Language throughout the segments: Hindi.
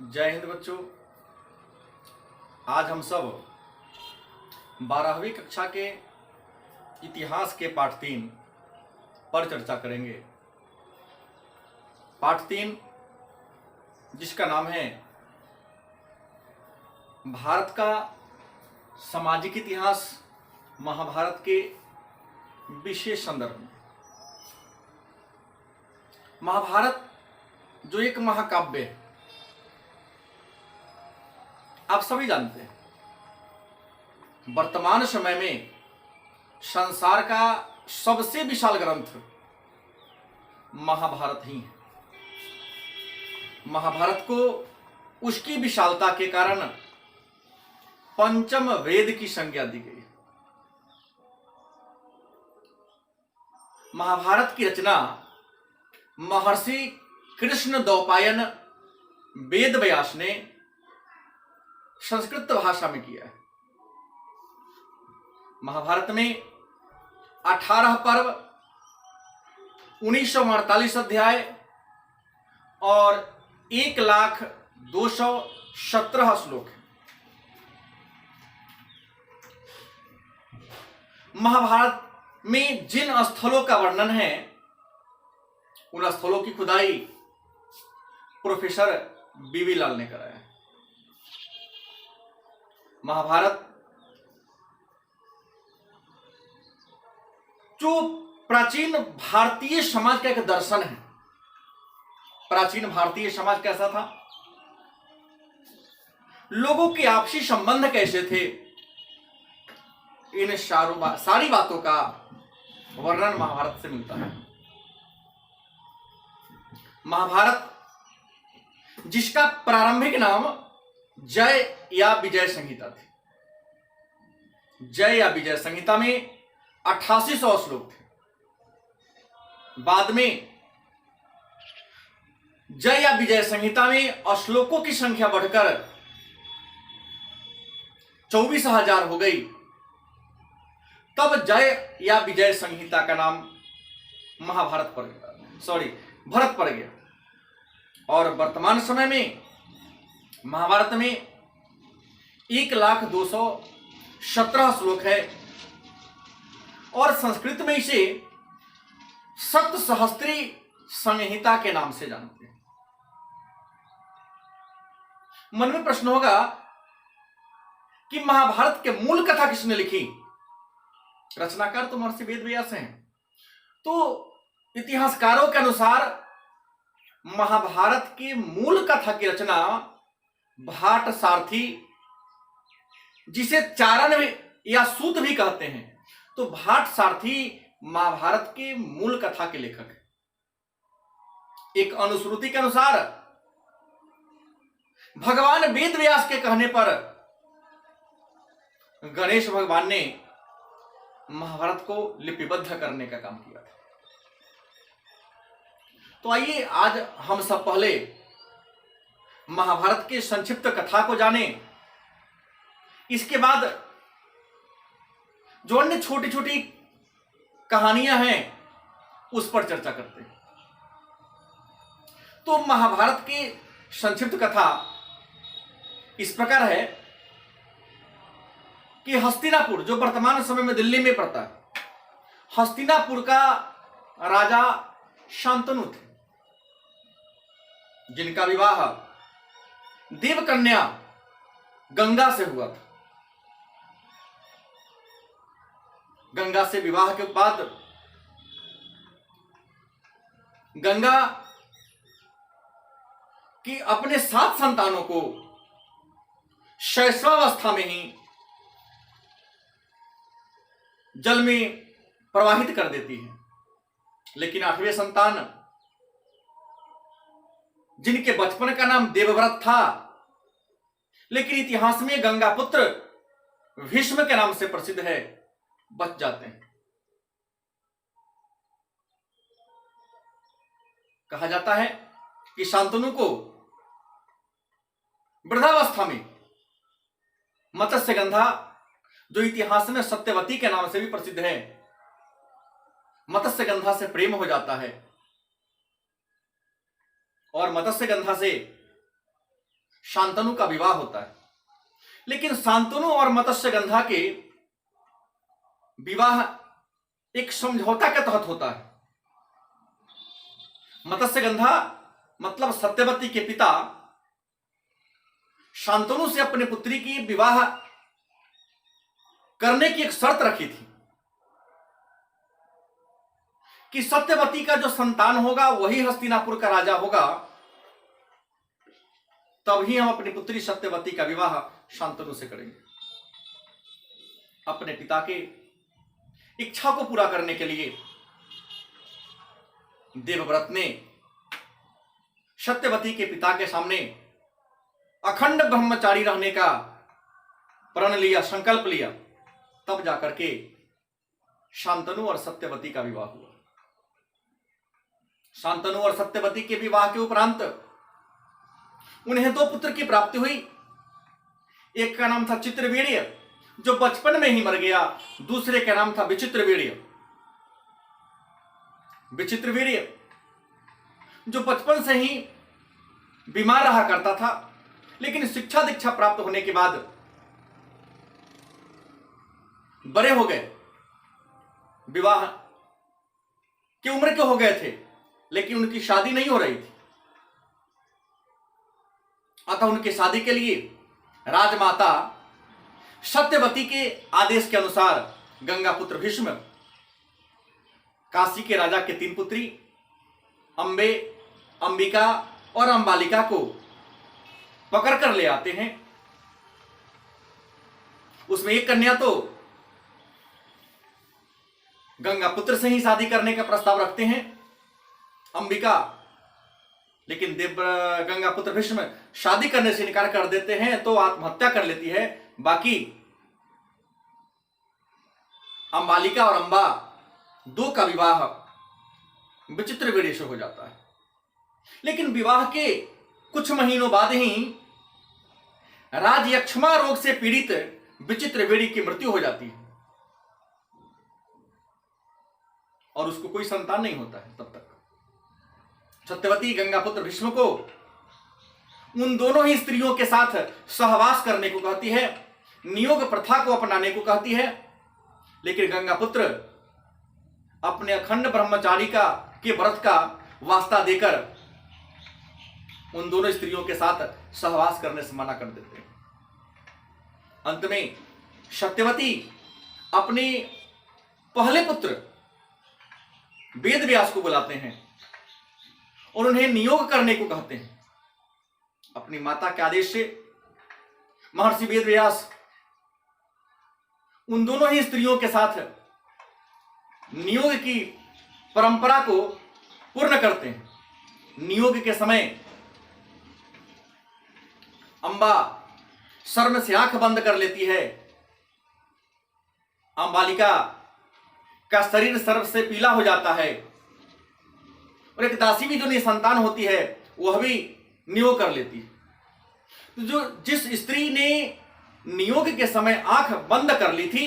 जय हिंद बच्चों। आज हम सब 12वीं कक्षा के इतिहास के पाठ 3 पर चर्चा करेंगे। पाठ 3 जिसका नाम है भारत का सामाजिक इतिहास महाभारत के विशेष संदर्भ में। महाभारत जो एक महाकाव्य है, आप सभी जानते हैं, वर्तमान समय में संसार का सबसे विशाल ग्रंथ महाभारत ही है। महाभारत को उसकी विशालता के कारण पंचम वेद की संज्ञा दी गई। महाभारत की रचना महर्षि कृष्ण द्वैपायन वेद व्यास ने संस्कृत भाषा में किया है। महाभारत में 18 पर्व, 1948 अध्याय और 1,02,17 श्लोक है। महाभारत में जिन स्थलों का वर्णन है, उन स्थलों की खुदाई प्रोफेसर बीवी लाल ने कराया है। महाभारत जो प्राचीन भारतीय समाज का एक दर्शन है। प्राचीन भारतीय समाज कैसा था, लोगों के आपसी संबंध कैसे थे, इन सारी बातों का वर्णन महाभारत से मिलता है। महाभारत जिसका प्रारंभिक नाम जय या विजय संहिता थी। जय या विजय संहिता में 8800 श्लोक थे। बाद में जय या विजय संहिता में श्लोकों की संख्या बढ़कर 24,000 हो गई। तब जय या विजय संहिता का नाम महाभारत पड़ गया, भरत पड़ गया। और वर्तमान समय में महाभारत में 1,02,17 श्लोक है और संस्कृत में इसे सप्तसहस्त्री संहिता के नाम से जानते हैं। मन में प्रश्न होगा कि महाभारत के मूल कथा किसने लिखी? रचनाकार तो महर्षि वेद व्यास हैं। तो इतिहासकारों के अनुसार महाभारत की मूल कथा की रचना भाट सारथी, जिसे चारण या सूत भी कहते हैं, तो भाट सारथी महाभारत के मूल कथा के लेखक हैं। एक अनुश्रुति के अनुसार भगवान वेद व्यास के कहने पर गणेश भगवान ने महाभारत को लिपिबद्ध करने का काम किया था। तो आइए आज हम सब पहले महाभारत की संक्षिप्त कथा को जाने। इसके बाद जो अन्य छोटी छोटी कहानियां हैं उस पर चर्चा करते हैं। तो महाभारत की संक्षिप्त कथा इस प्रकार है कि हस्तिनापुर, जो वर्तमान समय में दिल्ली में पड़ता है, हस्तिनापुर का राजा शांतनु थे, जिनका विवाह देवकन्या गंगा से हुआ था। गंगा से विवाह के बाद गंगा की अपने 7 संतानों को शैशवावस्था में ही जल में प्रवाहित कर देती है। लेकिन 8वें संतान, जिनके बचपन का नाम देवव्रत था, लेकिन इतिहास में गंगा पुत्र भीष्म के नाम से प्रसिद्ध है, बच जाते हैं। कहा जाता है कि शांतनु को वृद्धावस्था में मत्स्यगंधा, जो इतिहास में सत्यवती के नाम से भी प्रसिद्ध है, मत्स्यगंधा से प्रेम हो जाता है और मत्स्यगंधा से शांतनु का विवाह होता है। लेकिन शांतनु और मत्स्यगंधा के विवाह एक समझौता के तहत होता है। मत्स्यगंधा मतलब सत्यवती के पिता शांतनु से अपनी पुत्री की विवाह करने की एक शर्त रखी थी कि सत्यवती का जो संतान होगा वही हस्तिनापुर का राजा होगा, तभी हम अपनी पुत्री सत्यवती का विवाह शांतनु से करेंगे। अपने पिता के इच्छा को पूरा करने के लिए देवव्रत ने सत्यवती के पिता के सामने अखंड ब्रह्मचारी रहने का प्रण लिया, संकल्प लिया। तब जाकर के शांतनु और सत्यवती का विवाह हुआ। शांतनु और सत्यवती के विवाह के उपरांत उन्हें 2 पुत्र की प्राप्ति हुई। एक का नाम था चित्रवीर्य, जो बचपन में ही मर गया। दूसरे का नाम था विचित्रवीर्य। विचित्रवीर्य जो बचपन से ही बीमार रहा करता था, लेकिन शिक्षा दीक्षा प्राप्त होने के बाद बड़े हो गए, विवाह की उम्र के हो गए थे, लेकिन उनकी शादी नहीं हो रही थी। अतः उनकी शादी के लिए राजमाता सत्यवती के आदेश के अनुसार गंगापुत्र भीष्म काशी के राजा के 3 पुत्री अंबे, अंबिका और अंबालिका को पकड़ कर ले आते हैं। उसमें एक कन्या तो गंगापुत्र से ही शादी करने का प्रस्ताव रखते हैं, अंबिका, लेकिन गंगापुत्र भीष्म शादी करने से इनकार कर देते हैं तो आत्महत्या कर लेती है। बाकी अंबालिका और अंबा 2 का विवाह विचित्रवीर्य से हो जाता है। लेकिन विवाह के कुछ महीनों बाद ही राजयक्ष्मा रोग से पीड़ित विचित्रवीर्य की मृत्यु हो जाती है और उसको कोई संतान नहीं होता है। तब तक सत्यवती गंगापुत्र भीष्म को उन दोनों ही स्त्रियों के साथ सहवास करने को कहती है, नियोग प्रथा को अपनाने को कहती है। लेकिन गंगापुत्र अपने अखंड ब्रह्मचारी के व्रत का वास्ता देकर उन दोनों स्त्रियों के साथ सहवास करने से मना कर देते हैं। अंत में सत्यवती अपने पहले पुत्र वेदव्यास को बुलाते हैं और उन्हें नियोग करने को कहते हैं। अपनी माता के आदेश से महर्षि वेदव्यास उन दोनों ही स्त्रियों के साथ नियोग की परंपरा को पूर्ण करते हैं। नियोग के समय अंबा शर्म से आंख बंद कर लेती है, अंबालिका का शरीर सर्प से पीला हो जाता है और एक दासी भी जो निसंतान होती है वह भी नियोग कर लेती है। तो जो जिस स्त्री ने नियोग के समय आंख बंद कर ली थी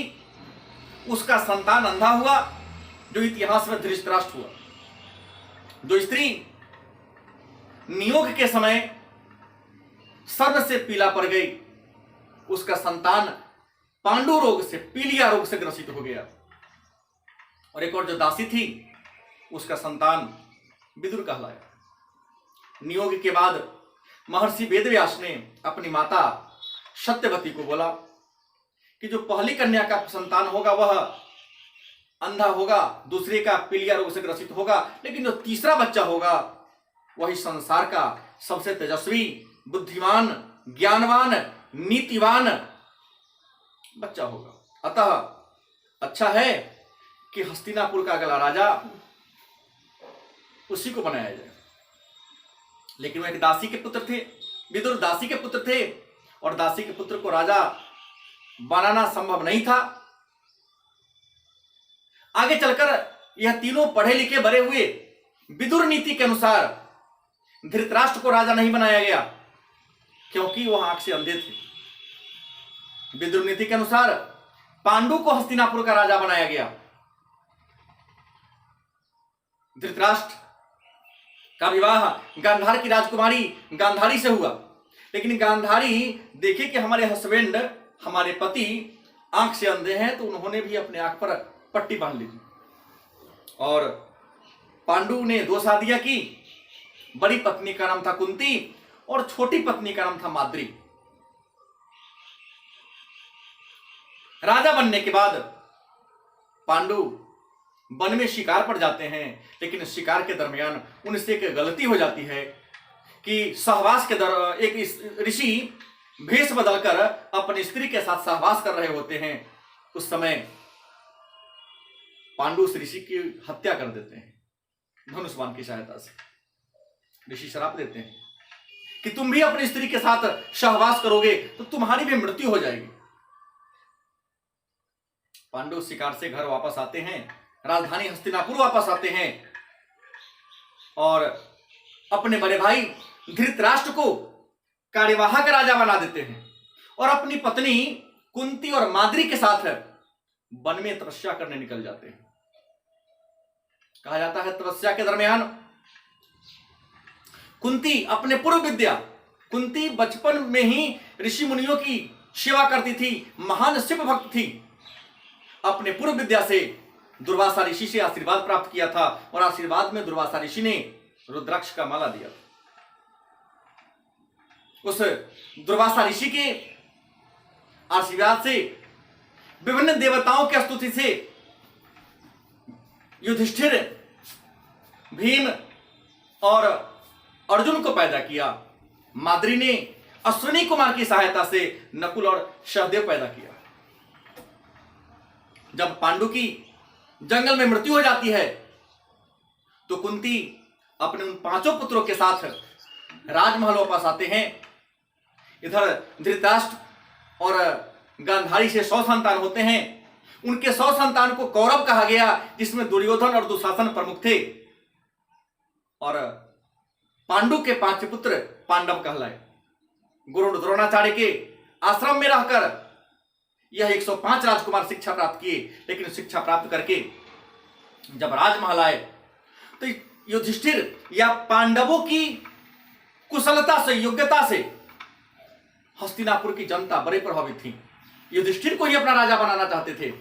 उसका संतान अंधा हुआ, जो इतिहास में धृतराष्ट्र हुआ। जो स्त्री नियोग के समय सर्प से पीला पड़ गई उसका संतान पांडु रोग से, पीलिया रोग से ग्रसित हो गया। और एक और जो दासी थी उसका संतान विदुर कहलाया। नियोग के बाद महर्षि वेदव्यास ने अपनी माता सत्यवती को बोला कि जो पहली कन्या का संतान होगा वह अंधा होगा, दूसरे का पीलिया रोग से ग्रसित होगा, लेकिन जो तीसरा बच्चा होगा वही संसार का सबसे तेजस्वी, बुद्धिमान, ज्ञानवान, नीतिवान बच्चा होगा। अतः अच्छा है कि हस्तिनापुर का अगला राजा उसी को बनाया जाए। लेकिन वह एक दासी के पुत्र थे, विदुर दासी के पुत्र थे और दासी के पुत्र को राजा बनाना संभव नहीं था। आगे चलकर यह तीनों पढ़े लिखे बड़े हुए। विदुर नीति के अनुसार धृतराष्ट्र को राजा नहीं बनाया गया क्योंकि वह आंख से अंधे थे। विदुर नीति के अनुसार पांडु को हस्तिनापुर का राजा बनाया गया। धृतराष्ट्र का विवाह गांधार की राजकुमारी गांधारी से हुआ, लेकिन गांधारी देखे कि हमारे हस्बैंड, हमारे पति आंख से अंधे हैं, तो उन्होंने भी अपने आंख पर पट्टी बांध ली। और पांडु ने 2 शादियां की। बड़ी पत्नी का नाम था कुंती और छोटी पत्नी का नाम था माद्री। राजा बनने के बाद पांडु वन में शिकार पर जाते हैं, लेकिन शिकार के दरमियान उनसे एक गलती हो जाती है कि सहवास के एक ऋषि भेष बदलकर अपनी स्त्री के साथ सहवास कर रहे होते हैं। उस समय पांडु उस ऋषि की हत्या कर देते हैं धनुष बाण की सहायता से। ऋषि श्राप देते हैं कि तुम भी अपनी स्त्री के साथ सहवास करोगे तो तुम्हारी भी मृत्यु हो जाएगी। पांडु शिकार से घर वापस आते हैं, राजधानी हस्तिनापुर वापस आते हैं और अपने बड़े भाई धृतराष्ट्र को कार्यवाहक राजा बना देते हैं और अपनी पत्नी कुंती और माद्री के साथ वन में तपस्या करने निकल जाते हैं। कहा जाता है तपस्या के दरमियान कुंती अपने पूर्व विद्या, कुंती बचपन में ही ऋषि मुनियों की सेवा करती थी, महान शिव भक्त थी। अपने पूर्व विद्या से दुर्वासा ऋषि से आशीर्वाद प्राप्त किया था और आशीर्वाद में दुर्वासा ऋषि ने रुद्राक्ष का माला दिया। उस दुर्वासा ऋषि के आशीर्वाद से, विभिन्न देवताओं की स्तुति से युधिष्ठिर, भीम और अर्जुन को पैदा किया। माद्री ने अश्विनी कुमार की सहायता से नकुल और सहदेव पैदा किया। जब पांडु की जंगल में मृत्यु हो जाती है तो कुंती अपने उन 5 पुत्रों के साथ राजमहल वापस आते हैं। इधर धृतराष्ट्र और गांधारी से 100 संतान होते हैं। उनके 100 संतान को कौरव कहा गया, जिसमें दुर्योधन और दुशासन प्रमुख थे। और पांडु के 5 पुत्र पांडव कहलाए। गुरु द्रोणाचार्य के आश्रम में रहकर यह 105 राजकुमार शिक्षा प्राप्त किए, लेकिन शिक्षा प्राप्त करके जब राजमहल आए तो युधिष्ठिर या पांडवों की कुशलता से, योग्यता से हस्तिनापुर की जनता बड़े प्रभावित थी। युधिष्ठिर को ही अपना राजा बनाना चाहते थे,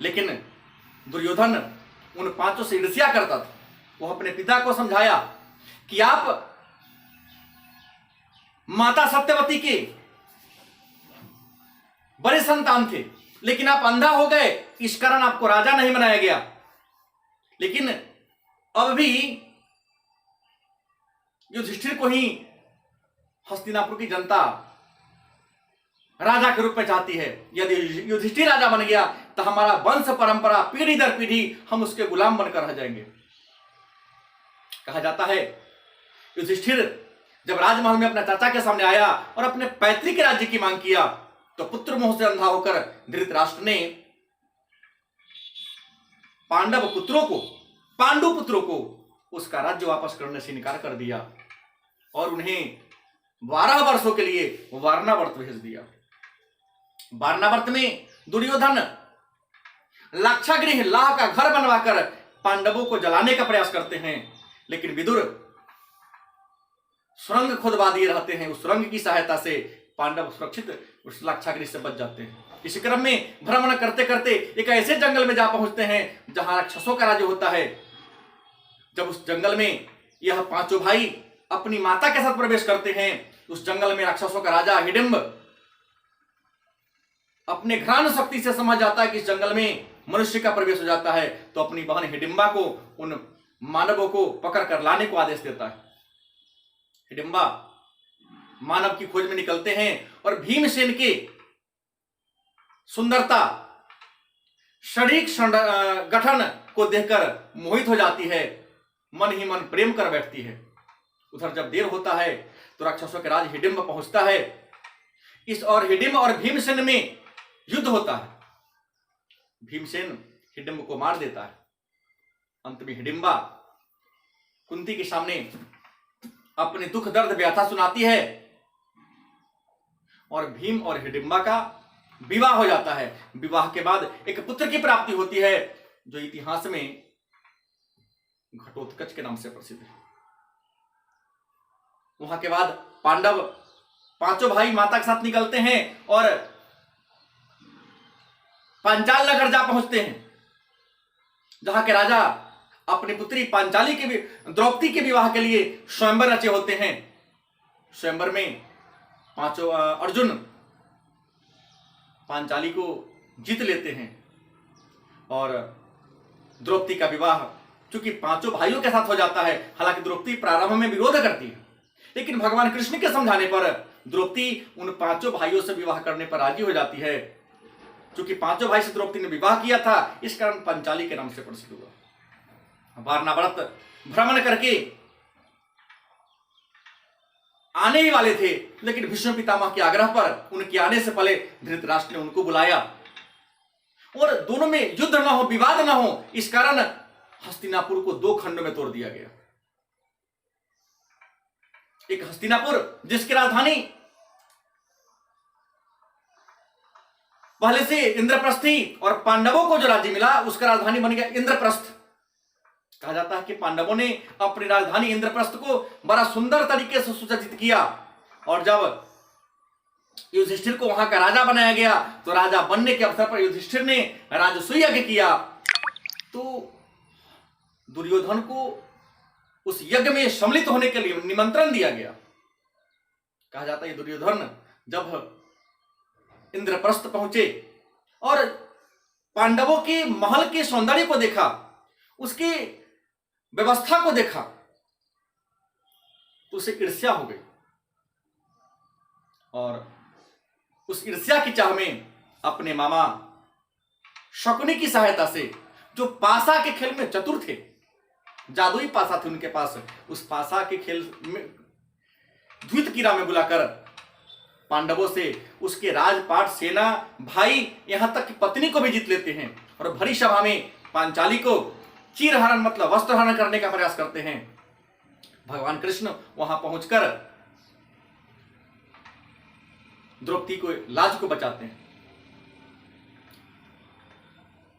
लेकिन दुर्योधन उन 5 से ईर्ष्या करता था। वो अपने पिता को समझाया कि आप माता सत्यवती के बड़े संतान थे, लेकिन आप अंधा हो गए, इस कारण आपको राजा नहीं बनाया गया। लेकिन अब भी युधिष्ठिर को ही हस्तिनापुर की जनता राजा के रूप में चाहती है। यदि युधिष्ठिर राजा बन गया तो हमारा वंश परंपरा पीढ़ी दर पीढ़ी हम उसके गुलाम बनकर रह जाएंगे। कहा जाता है युधिष्ठिर जब राजमहल में अपने चाचा के सामने आया और अपने पैतृक राज्य की मांग किया तो पुत्र मोह से अंधा होकर धृतराष्ट्र ने पांडु पुत्रों को उसका राज्य वापस करने से इनकार कर दिया और उन्हें 12 वर्षों के लिए वारणावर्त भेज दिया। वारणावर्त में दुर्योधन लाक्षागृह, लाह का घर बनवाकर पांडवों को जलाने का प्रयास करते हैं, लेकिन विदुर सुरंग खुदवा दिए रहते हैं। उस सुरंग की सहायता से पांडव सुरक्षित उस लाक्षागृह से बच जाते हैं। इसी क्रम में भ्रमण करते करते एक ऐसे जंगल में जा पहुंचते हैं जहां राक्षसों का राज्य होता है। जब उस जंगल में यह 5 भाई अपनी माता के साथ प्रवेश करते हैं, उस जंगल में राक्षसों का राजा हिडिंब अपने घ्राण शक्ति से समझ जाता है कि इस जंगल में मनुष्य का प्रवेश हो जाता है, तो अपनी बहन हिडिंबा को उन मानवों को पकड़कर लाने को आदेश देता है। हिडिंबा मानव की खोज में निकलते हैं और भीमसेन के सुंदरता, शारीरिक गठन को देखकर मोहित हो जाती है, मन ही मन प्रेम कर बैठती है। उधर जब देर होता है तो राक्षसों के राज हिडिंब पहुंचता है। इस और हिडिंब और भीमसेन में युद्ध होता है। भीमसेन हिडिंब को मार देता है। अंत में हिडिंबा कुंती के सामने अपने दुख दर्द व्यथा सुनाती है और भीम और हिडिंबा का विवाह हो जाता है। विवाह के बाद एक पुत्र की प्राप्ति होती है जो इतिहास में घटोत्कच के नाम से प्रसिद्ध है। वहां के बाद पांडव पांचों भाई माता के साथ निकलते हैं और पांचाल नगर जा पहुंचते हैं, जहां के राजा अपनी पुत्री पांचाली के द्रौपदी के विवाह के लिए स्वयंवर रचे होते हैं। स्वयंवर में पांचों अर्जुन पांचाली को जीत लेते हैं और द्रौपदी का विवाह चूंकि पांचों भाइयों के साथ हो जाता है। हालांकि द्रौपदी प्रारंभ में विरोध करती है, लेकिन भगवान कृष्ण के समझाने पर द्रौपदी उन पांचों भाइयों से विवाह करने पर राजी हो जाती है। चूंकि पांचों भाई से द्रौपदी ने विवाह किया था, इस कारण पांचाली के नाम से प्रसिद्ध हुआ। वारणावत भ्रमण करके आने ही वाले थे, लेकिन भीष्म पितामह के आग्रह पर उनके आने से पहले धृतराष्ट्र ने उनको बुलाया और दोनों में युद्ध न हो, विवाद न हो, इस कारण हस्तिनापुर को 2 खंडों में तोड़ दिया गया। एक हस्तिनापुर जिसकी राजधानी पहले से इंद्रप्रस्थ थी और पांडवों को जो राज्य मिला उसका राजधानी बन गया इंद्रप्रस्थ। कहा जाता है कि पांडवों ने अपनी राजधानी इंद्रप्रस्थ को बड़ा सुंदर तरीके से सुसज्जित किया और जब युधिष्ठिर को वहां का राजा बनाया गया तो राजा बनने के अवसर पर युधिष्ठिर ने राजसूय यज्ञ किया। तो दुर्योधन को उस यज्ञ में सम्मिलित होने के लिए निमंत्रण दिया गया। कहा जाता है दुर्योधन जब इंद्रप्रस्थ पहुंचे और पांडवों के महल के सौंदर्य को देखा, उसकी व्यवस्था को देखा, तो उसे ईर्ष्या हो गई और उस ईर्ष्या की चाह में अपने मामा शकुनी की सहायता से, जो पासा के खेल में चतुर थे, जादुई पासा थे उनके पास, उस पासा के खेल में द्वित कीड़ा में बुलाकर पांडवों से उसके राजपाट, सेना, भाई, यहां तक कि पत्नी को भी जीत लेते हैं और भरी सभा में पांचाली को चीरहरण मतलब वस्त्रहरण करने का प्रयास करते हैं। भगवान कृष्ण वहां पहुंचकर द्रौपदी को लाज को बचाते हैं।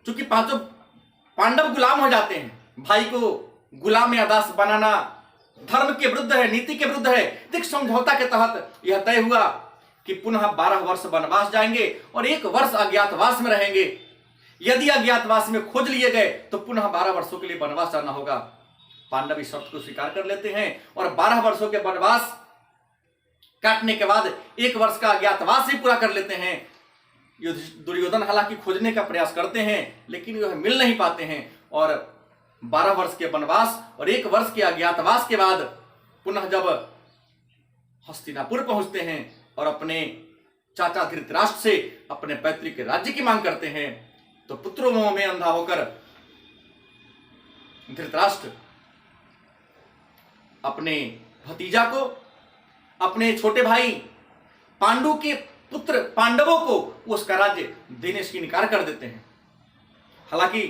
चूंकि पांचों पांडव गुलाम हो जाते हैं, भाई को गुलाम या दास बनाना धर्म के विरुद्ध है, नीति के विरुद्ध है। एक समझौता के तहत यह तय हुआ कि पुनः 12 वर्ष वनवास जाएंगे और 1 वर्ष अज्ञातवास में रहेंगे। यदि अज्ञातवास में खोज लिए गए तो पुनः 12 वर्षों के लिए वनवास जाना होगा। पांडव इस शर्त को स्वीकार कर लेते हैं और 12 वर्षों के वनवास काटने के बाद 1 वर्ष का अज्ञातवास भी पूरा कर लेते हैं। दुर्योधन हालांकि खोजने का प्रयास करते हैं, लेकिन वह मिल नहीं पाते हैं और 12 वर्ष के वनवास और 1 वर्ष के अज्ञातवास के बाद पुनः जब हस्तिनापुर पहुंचते हैं और अपने चाचा धृतराष्ट्र से अपने पैतृक राज्य की मांग करते हैं, तो पुत्रों मोह में अंधा होकर धृतराष्ट्र अपने भतीजा को, अपने छोटे भाई पांडु के पुत्र पांडवों को उसका राज्य देने से इनकार कर देते हैं। हालांकि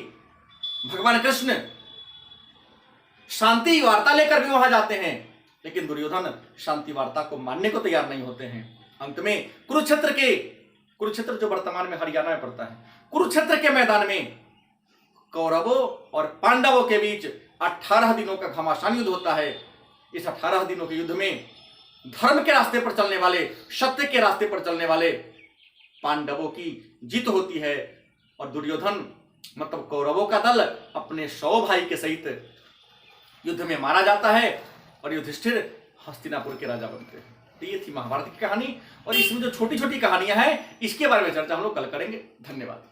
भगवान कृष्ण शांति वार्ता लेकर भी वहां जाते हैं, लेकिन दुर्योधन शांति वार्ता को मानने को तैयार नहीं होते हैं। अंत में कुरुक्षेत्र जो वर्तमान में हरियाणा में पड़ता है, कुरुक्षेत्र के मैदान में कौरवों और पांडवों के बीच 18 दिनों का घमासान युद्ध होता है। इस 18 दिनों के युद्ध में धर्म के रास्ते पर चलने वाले, सत्य के रास्ते पर चलने वाले पांडवों की जीत होती है और दुर्योधन मतलब कौरवों का दल अपने 100 भाई के सहित युद्ध में मारा जाता है और युधिष्ठिर हस्तिनापुर के राजा बनते हैं। तो ये थी महाभारत की कहानी और इसमें जो छोटी छोटी कहानियां हैं इसके बारे में चर्चा हम लोग कल करेंगे। धन्यवाद।